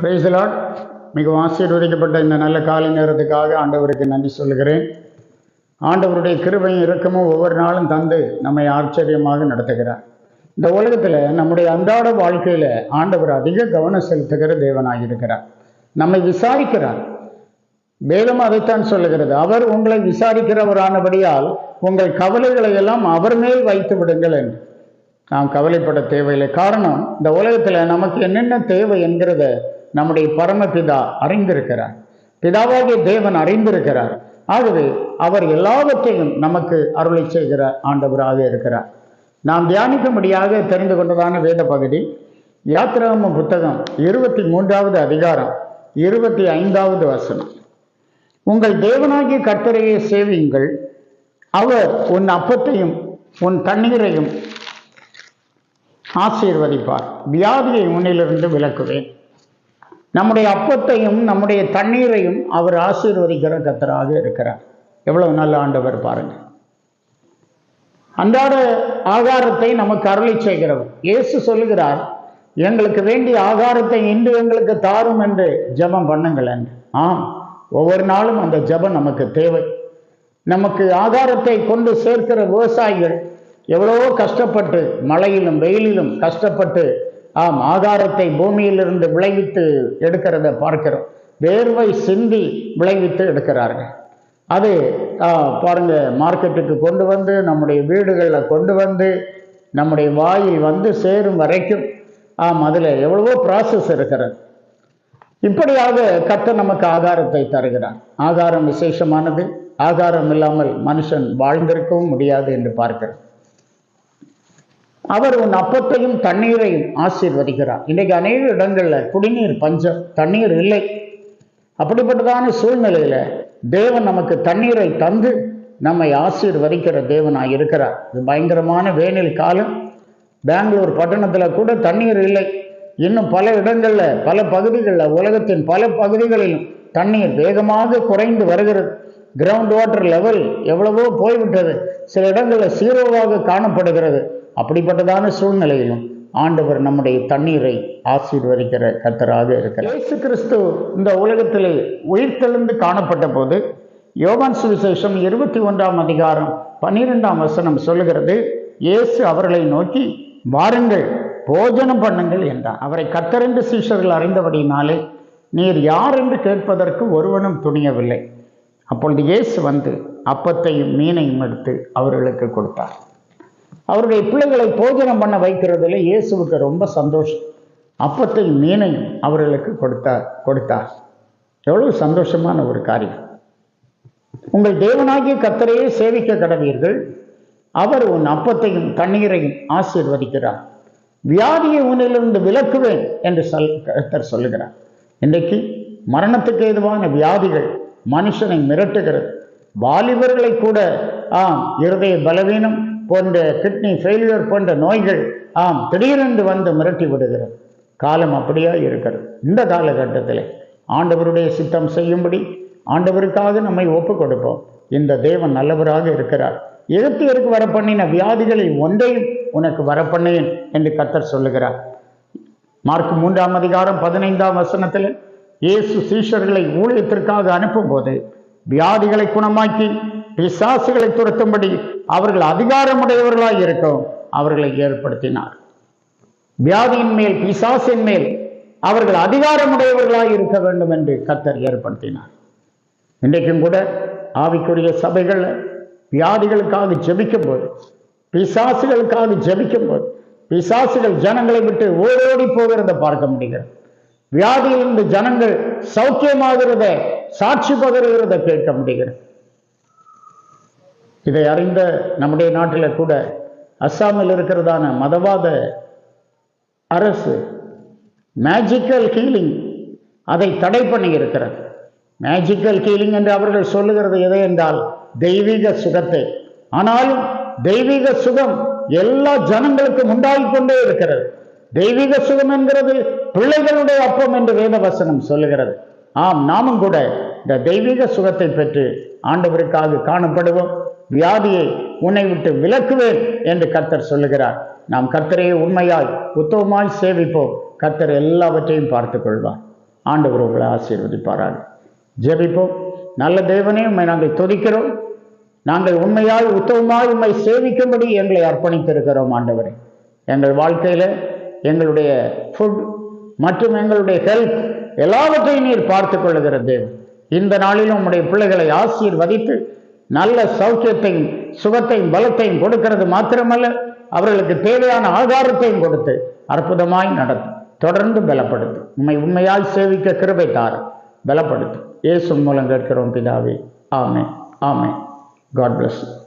Praise the Lord. மிகவும் ஆசீர்வதிக்கப்பட்ட இந்த நல்ல காலை நேரத்துக்காக ஆண்டவருக்கு நன்றி சொல்கிறேன். ஆண்டவருடைய கிருபையும் இரக்கமும் ஒவ்வொரு நாளும் தந்து நம்மை ஆச்சரியமாக நடத்துகிறார். இந்த உலகத்தில் நம்முடைய அன்றாட வாழ்க்கையில் ஆண்டவர் அதிக கவனம் செலுத்துகிற தேவனாக இருக்கிறார். நம்மை விசாரிக்கிறார். வேதம் அதைத்தான் சொல்லுகிறது. அவர் உங்களை விசாரிக்கிறவரானபடியால் உங்கள் கவலைகளை எல்லாம் அவர் மேல் வைத்து விடுங்கள் என்று. நாம் கவலைப்பட தேவையில்லை. காரணம், இந்த உலகத்தில் நமக்கு என்னென்ன தேவை என்கிறத நம்முடைய பரமபிதா அறிந்திருக்கிறார். பிதாவாகிய தேவன் அறிந்திருக்கிறார். ஆகவே அவர் எல்லாவற்றையும் நமக்கு அருளை செய்கிற ஆண்டவராக இருக்கிறார். நாம் தியானிக்கும்படியாக தெரிந்து கொண்டதான வேத பகுதி யாத்திராகம புத்தகம் 23வது அதிகாரம் 25வது வசனம். உங்கள் தேவனாகிய கர்த்தரையே சேவியுங்கள், அவர் உன் அப்பத்தையும் உன் தண்ணீரையும் ஆசீர்வதிப்பார், வியாதியை உன்னிலிருந்து விலக்குவேன். நம்முடைய அப்பத்தையும் நம்முடைய தண்ணீரையும் அவர் ஆசீர்வதிக்கிற கர்த்தராக இருக்கிறார். எவ்வளவு நல்ல ஆண்டவர் பாருங்க. அன்றாட ஆகாரத்தை நமக்கு அருளை செய்கிறவர். இயேசு சொல்லுகிறார், எங்களுக்கு வேண்டிய ஆகாரத்தை இன்று எங்களுக்கு தாரும் என்று ஜெபம் பண்ணுங்கள் என்று. ஆம், ஒவ்வொரு நாளும் அந்த ஜெபம் நமக்கு தேவை. நமக்கு ஆகாரத்தை கொண்டு சேர்க்கிற விவசாயிகள் எவ்வளவோ கஷ்டப்பட்டு மழையிலும் வெயிலிலும் கஷ்டப்பட்டு ஆகாரத்தை பூமியிலிருந்து விளைவித்து எடுக்கிறத பார்க்கிறோம். வேர்வை சிந்தி விளைவித்து எடுக்கிறார்கள். அது பாருங்க, மார்க்கெட்டுக்கு கொண்டு வந்து நம்முடைய வீடுகளில் கொண்டு வந்து நம்முடைய வாயில் வந்து சேரும் வரைக்கும் அதில் எவ்வளவோ ப்ராசஸ் இருக்கிறது. இப்படியாக கர்த்தர் நமக்கு ஆகாரத்தை தருகிறார். ஆகாரம் விசேஷமானது. ஆகாரம் இல்லாமல் மனுஷன் வாழ்ந்திருக்கவும் முடியாது என்று பார்க்கிறோம். அவர் உன் அப்பத்தையும் தண்ணீரையும் ஆசீர்வதிக்கிறார். இன்றைக்கு அநேக இடங்களில் குடிநீர் பஞ்சம், தண்ணீர் இல்லை. அப்படிப்பட்டதான சூழ்நிலையில தேவன் நமக்கு தண்ணீரை தந்து நம்மை ஆசீர்வதிக்கிற தேவனாக இருக்கிறார். இது பயங்கரமான வேனில் காலம். பெங்களூர் பட்டணத்தில் கூட தண்ணீர் இல்லை. இன்னும் பல இடங்களில், பல பகுதிகளில், உலகத்தின் பல பகுதிகளிலும் தண்ணீர் வேகமாக குறைந்து வருகிறது. கிரவுண்ட் வாட்டர் லெவல் எவ்வளவோ போய்விட்டது. சில இடங்களில் சீரோவாக காணப்படுகிறது. அப்படிப்பட்டதான சூழ்நிலையிலும் ஆண்டவர் நம்முடைய தண்ணீரை ஆசீர்வதிக்கிற கர்த்தராக இருக்கிறார். இயேசு கிறிஸ்து இந்த உலகத்திலே உயிர்த்தெழுந்து காணப்பட்ட போது யோவான் சுவிசேஷம் 21ஆம் அதிகாரம் 12ஆம் வசனம் சொல்லுகிறது, இயேசு அவர்களை நோக்கி, வாருங்கள், போஜனம் பண்ணுங்கள் என்றார். அவரை கர்த்தர் என்று சீஷர்கள் அறிந்தபடியினாலே நீர் யார் என்று கேட்பதற்கு ஒருவனும் துணியவில்லை. அப்பொழுது இயேசு வந்து அப்பத்தையும் மீனையும் எடுத்து அவர்களுக்கு கொடுத்தார். அவருடைய பிள்ளைகளை போஜனம் பண்ண வைக்கிறதுல இயேசுவுக்கு ரொம்ப சந்தோஷம். அப்பத்தையும் மீனையும் அவர்களுக்கு கொடுத்தார். எவ்வளவு சந்தோஷமான ஒரு காரியம். உங்கள் தேவனாகிய கர்த்தரையே சேவிக்க கடவீர்கள், அவர் உன் அப்பத்தையும் தண்ணீரையும் ஆசீர்வதிக்கிறார், வியாதியை உன்னிலிருந்து விலக்குவேன் என்று கர்த்தர் சொல்லுகிறார். இன்றைக்கு மரணத்துக்கு ஏதுவான வியாதிகள் மனுஷனை மிரட்டுகிறது. வாலிபர்களை கூட இருதய பலவீனம் போன்ற, கிட்னி ஃபெயிலியர் போன்ற நோய்கள் திடீரென்று வந்து மிரட்டி விடுகிறது. காலம் அப்படியா இருக்கிறது. இந்த காலகட்டத்தில் ஆண்டவருடைய சித்தம் செய்யும்படி ஆண்டவருக்காக நம்மை ஒப்பு கொடுப்போம். இந்த தேவன் நல்லவராக இருக்கிறார். எகிப்தியருக்கு வரப்பண்ணின வியாதிகளில் ஒன்றையும் உனக்கு வரப்பண்ணேன் என்று கர்த்தர் சொல்லுகிறார். மார்க் 3ஆம் அதிகாரம் 15ஆம் வசனத்தில் இயேசு சீஷர்களை ஊழியத்திற்காக அனுப்பும் போது வியாதிகளை குணமாக்கி பிசாசுகளை துரத்தும்படி அவர்கள் அதிகாரமுடையவர்களாய் இருக்கும் அவர்களை ஏற்படுத்தினார். வியாதியின் மேல், பிசாசின் மேல் அவர்கள் அதிகாரமுடையவர்களாய் இருக்க வேண்டும் என்று கர்த்தர் ஏற்படுத்தினார். இன்றைக்கும் கூட ஆவிக்குரிய சபைகள் வியாதிகளுக்காக ஜெபிக்கும் போது, பிசாசுகளுக்காக ஜெபிக்கும் போது பிசாசுகள் ஜனங்களை விட்டு ஓடோடி போகிறத பார்க்க முடிகிறது. வியாதியிலிருந்து ஜனங்கள் சௌக்கியமாகிறத, சாட்சி பகருகிறத கேட்க முடிகிறது. இதை அறிந்த நம்முடைய நாட்டில் கூட அஸ்ஸாமில் இருக்கிறதான மதவாத அரசு மேஜிக்கல் ஹீலிங் அதை தடை பண்ணி இருக்கிறது. மேஜிக்கல் ஹீலிங் என்று அவர்கள் சொல்லுகிறது எதை என்றால் தெய்வீக சுகத்தை. ஆனாலும் தெய்வீக சுகம் எல்லா ஜனங்களுக்கும் உண்டாகிக் கொண்டே இருக்கிறது. தெய்வீக சுகம் என்கிறது பிள்ளைகளுடைய அப்பம் என்று வேத வசனம் சொல்லுகிறது. நாமும் கூட இந்த தெய்வீக சுகத்தை பெற்று ஆண்டவருக்காக காணப்படுவோம். வியாதியை உன்னை விட்டு விலக்குவேன் என்று கர்த்தர் சொல்லுகிறார். நாம் கர்த்தரையே உண்மையாய் உத்தமமாய் சேவிப்போம். கர்த்தர் எல்லாவற்றையும் பார்த்து கொள்வார். ஆண்டவர் உங்களை ஆசீர்வதிப்பாராக. ஜெபிப்போம். நல்ல தேவனே, உம்மை நாங்கள் துதிக்கிறோம். நாங்கள் உண்மையாய் உத்தமமாய் உம்மை சேவிக்கும்படி எங்களை அர்ப்பணித்திருக்கிறோம். ஆண்டவரே, எங்கள் வாழ்க்கையில் எங்களுடைய ஃபுட் மற்றும் எங்களுடைய ஹெல்த் எல்லாவற்றையும் நீர் பார்த்து கொள்ளுகிற தேவன். இந்த நாளிலும் உம்முடைய பிள்ளைகளை ஆசீர்வதித்து நல்ல சௌக்கியத்தையும் சுகத்தையும் பலத்தையும் கொடுக்கிறது மாத்திரமல்ல, அவர்களுக்கு தேவையான ஆகாரத்தையும் கொடுத்து அற்புதமாய் நடத்தும். தொடர்ந்து பலப்படுத்தும். உம்மை உண்மையாய் சேவிக்க கிருபை தாரும், பலப்படுத்தும். இயேசு மூலம் கேட்கிறோம் பிதாவே. ஆமென். ஆமென். God bless you.